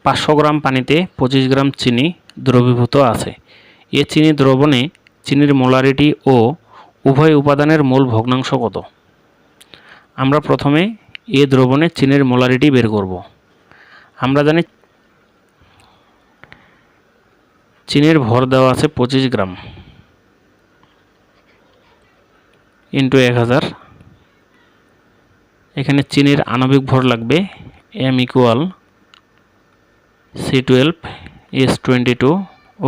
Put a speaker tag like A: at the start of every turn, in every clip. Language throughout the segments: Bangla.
A: 500 গ্রাম পানিতে 25 গ্রাম চিনি দ্রবীভূত আছে। এ চিনি দ্রবণে চিনির মোলারিটি ও উভয় উপাদানের মোল ভগ্নাংশ কত? আমরা প্রথমে এ দ্রবণে চিনির মোলারিটি বের করব। আমরা জানি চিনির ভর দেওয়া আছে 25 গ্রাম ইন্টু 1000। এখানে চিনির আণবিক ভর লাগবে M = C12 S22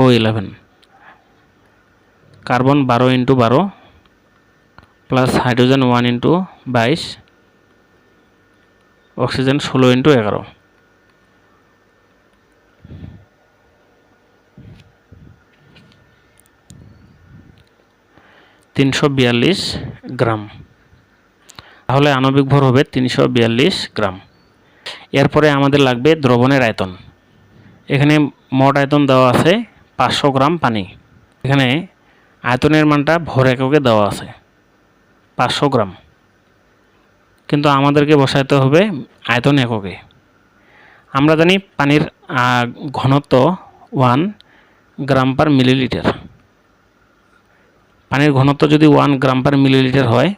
A: O11, carbon 12 × 12 plus hydrogen 1 × 22, oxygen 16 × 11। 342 গ্রাম। তাহলে আণবিক ভর হবে 342 গ্রাম। এরপরে আমাদের লাগবে দ্রবণের আয়তন। এখানে মোট আয়তন দেওয়া আছে 500 গ্রাম পানি। এখানে আয়তনের মানটা ভর এককে দেওয়া আছে 500 গ্রাম, কিন্তু আমাদেরকে বসাতে হবে আয়তন এককে। আমরা জানি পানির ঘনত্ব 1 গ্রাম পার মিলিলিটার। পানির ঘনত্ব যদি 1 গ্রাম পার মিলিলিটার হয়,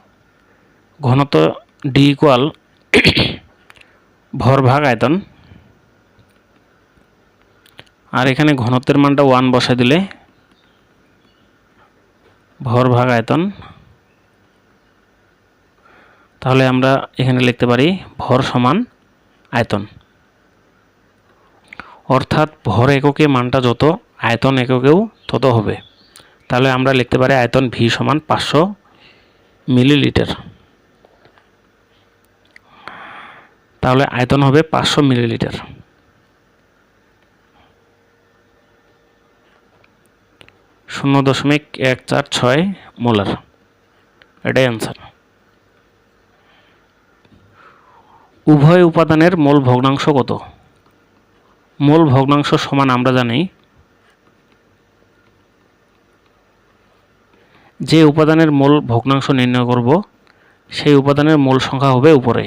A: ঘনত্ব D = ভর ভাগ আয়তন। আর এখানে ঘনত্বের মানটা 1 বসাই দিলে ভর ভাগ আয়তন। তাহলে আমরা এখানে লিখতে পারি ভর সমান আয়তন, অর্থাৎ ভর এককে মানটা যত আয়তন এককেও তত হবে। তাহলে আমরা লিখতে পারি আয়তন V = 500 মিলিলিটার। তাহলে আয়তন হবে 500 মিলিলিটার। 0.146 মোলার, এটাই অ্যান্সার। উভয় উপাদানের মোল ভগ্নাংশ কত? মোল ভগ্নাংশ সমান আমরা জানি যে উপাদানের মোল ভগ্নাংশ নির্ণয় করব সেই উপাদানের মোল সংখ্যা হবে উপরে,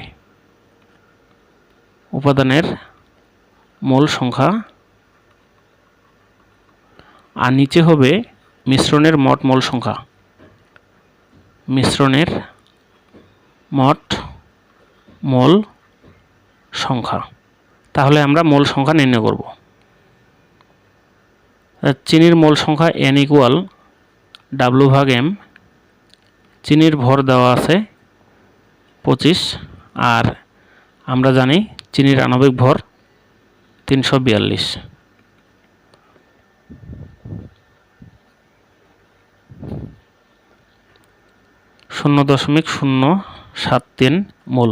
A: উপাদানের মোল সংখ্যা, আর নিচে হবে মিশ্রণের মোট মোল সংখ্যা। মিশ্রণের মোট মোল সংখ্যা। তাহলে আমরা মোল সংখ্যা নির্ণয় করব। চিনির মোল সংখ্যা N = W/M। চিনির ভর দেওয়া আছে 25, আর আমরা জানি চিনির আণবিক ভর 342। .073 মোল।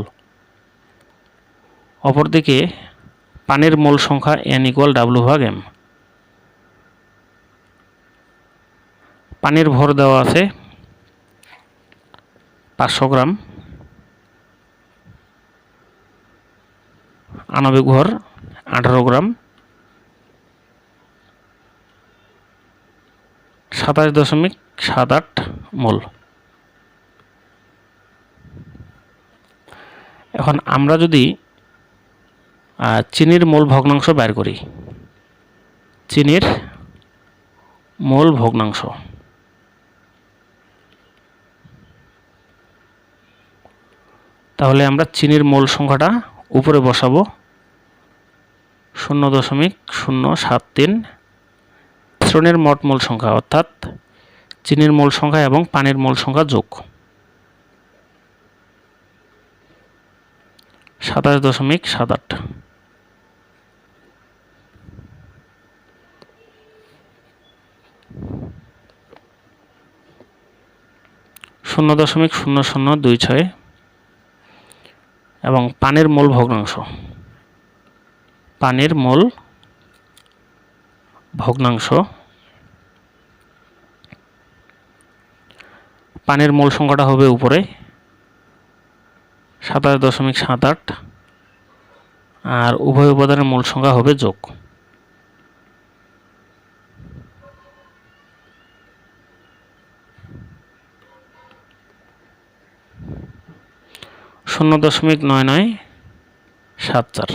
A: অপরদিকে পানির মোল সংখ্যা N = W/M। পানির ভর দেওয়া আছে 500 গ্রাম, আণবিক ভর 18 গ্রাম, 27.78 মোল। এখন আমরা যদি চিনির মোল ভগ্নাংশ বের করি, চিনির মোল ভগ্নাংশ, তাহলে আমরা চিনির মোল সংখ্যাটা উপরে বসাবো 0.073। মিশ্রণের মোট মোল সংখ্যা, অর্থাৎ চিনির মোল সংখ্যা এবং পানির মোল সংখ্যা যোগ 27.78। 0.0026 এবং পানির মোল ভগ্নাংশ, পানির মোল ভগ্নাংশ, পানির মোল সংখ্যাটা হবে উপরে 27.78, আর উভয় উপাদানের মোল সংখ্যা হবে যোগ। 0.9974।